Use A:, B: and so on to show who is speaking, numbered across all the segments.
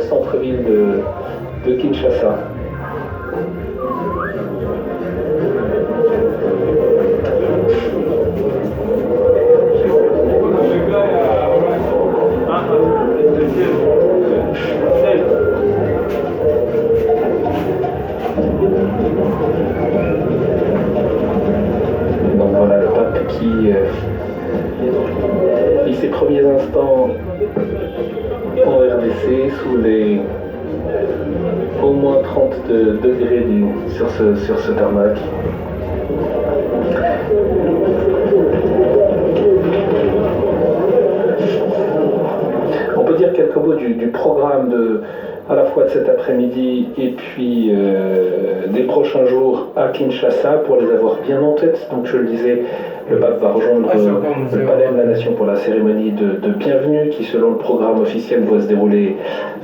A: centre-ville de Kinshasa. Donc voilà le pape qui vit ses premiers instants en RDC sous les au moins 30 degrés sur ce tarmac. On peut dire quelques mots du programme à la fois de cet après-midi et puis des prochains jours à Kinshasa pour les avoir bien en tête. Donc je le disais, le pape va rejoindre le Palais de la Nation pour la cérémonie de bienvenue qui, selon le programme officiel, doit se dérouler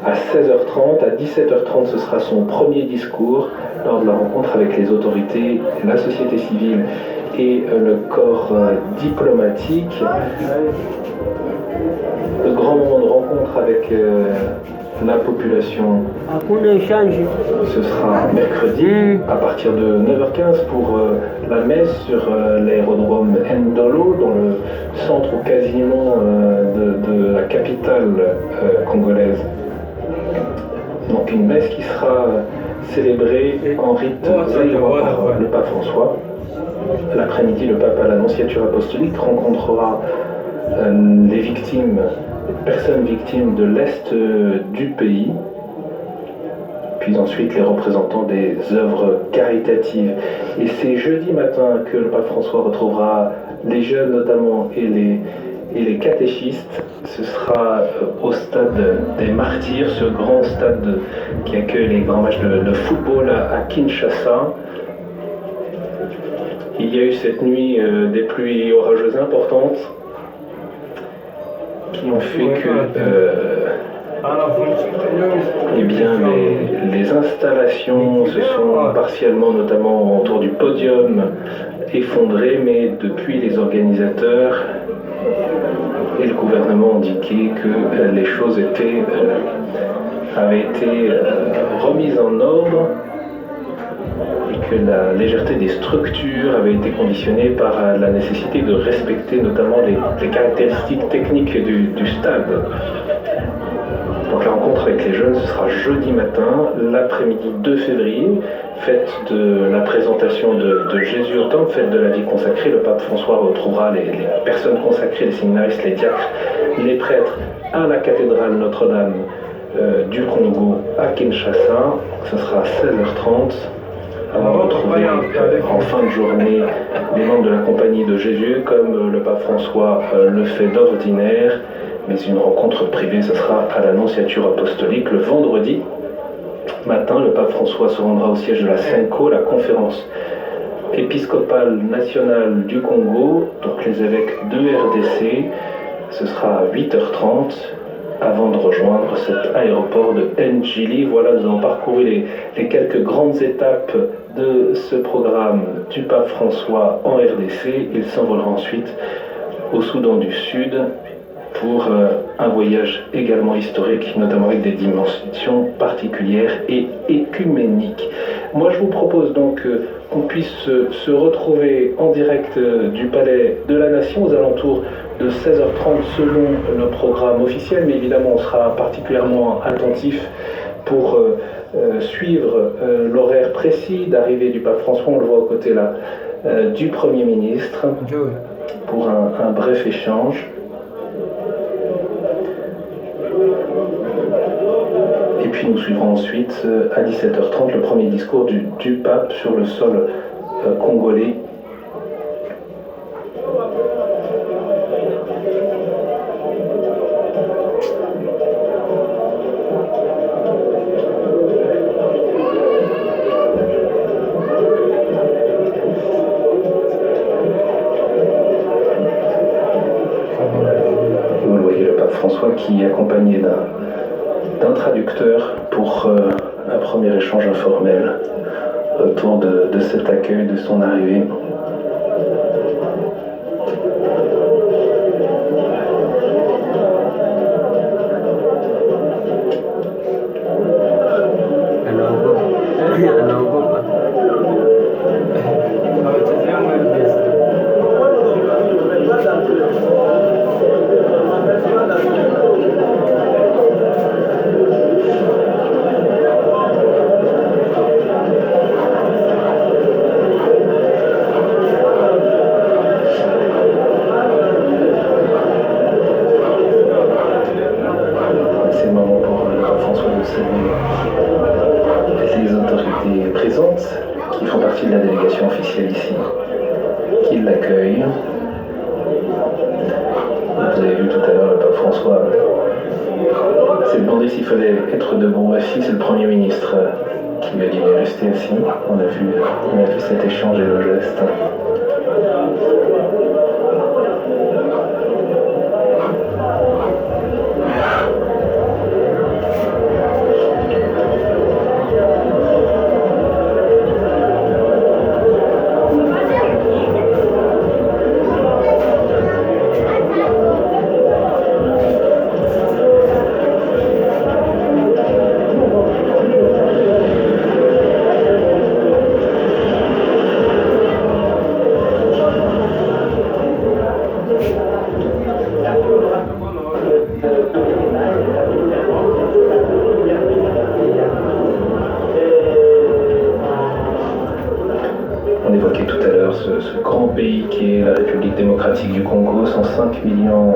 A: à 16h30. À 17h30, ce sera son premier discours lors de la rencontre avec les autorités, la société civile et le corps diplomatique. Le grand moment de rencontre avec la population, ce sera mercredi à partir de 9h15 pour la messe sur l'aérodrome Ndolo, dans le centre quasiment de la capitale congolaise. Donc une messe qui sera célébrée en rite zaïrois par le pape François. L'après-midi, le pape à l'Annonciature apostolique rencontrera les personnes victimes de l'Est du pays, puis ensuite les représentants des œuvres caritatives. Et c'est jeudi matin que le pape François retrouvera les jeunes notamment et les catéchistes. Ce sera au stade des Martyrs, ce grand stade qui accueille les grands matchs de football à Kinshasa. Il y a eu cette nuit des pluies orageuses importantes qui ont fait que eh bien, les installations se sont partiellement, notamment autour du podium, effondrées, mais depuis les organisateurs et le gouvernement ont indiqué que les choses avaient été remises en ordre et que la légèreté des structures avait été conditionnée par la nécessité de respecter notamment les caractéristiques techniques du stade. Donc la rencontre avec les jeunes, ce sera jeudi matin, l'après-midi 2 février, fête de la présentation de Jésus au temple, fête de la vie consacrée. Le pape François retrouvera les personnes consacrées, les séminaristes, les diacres, les prêtres à la cathédrale Notre-Dame du Congo à Kinshasa. Ce sera à 16h30. On va retrouver en fin de journée les membres de la Compagnie de Jésus, comme le pape François le fait d'ordinaire, mais une rencontre privée, ce sera à l'Annonciature apostolique le vendredi matin. Le pape François se rendra au siège de la CENCO, la conférence épiscopale nationale du Congo, donc les évêques de RDC. Ce sera à 8h30 avant de rejoindre cet aéroport de Njili. Voilà, nous avons parcouru les quelques grandes étapes de ce programme du pape François en RDC. Il s'envolera ensuite au Soudan du Sud pour un voyage également historique, notamment avec des dimensions particulières et écuméniques. Moi, je vous propose donc qu'on puisse se retrouver en direct du Palais de la Nation aux alentours de 16h30 selon le programme officiel, mais évidemment on sera particulièrement attentif pour suivre l'horaire précis d'arrivée du pape François. On le voit aux côtés là du Premier ministre pour un bref échange. Et puis nous suivrons ensuite à 17h30 le premier discours du pape sur le sol congolais. Vous le voyez, le pape François qui est accompagné d'un traducteur pour un premier échange informel autour de cet accueil, de son arrivée. partie de la délégation officielle ici qui l'accueille. Vous avez vu tout à l'heure le pape François s'est demandé s'il fallait être debout ou assis. C'est le Premier ministre qui lui a dit de rester assis. On a vu cet échange et le geste. On évoquait tout à l'heure ce grand pays qui est la République démocratique du Congo, 105 millions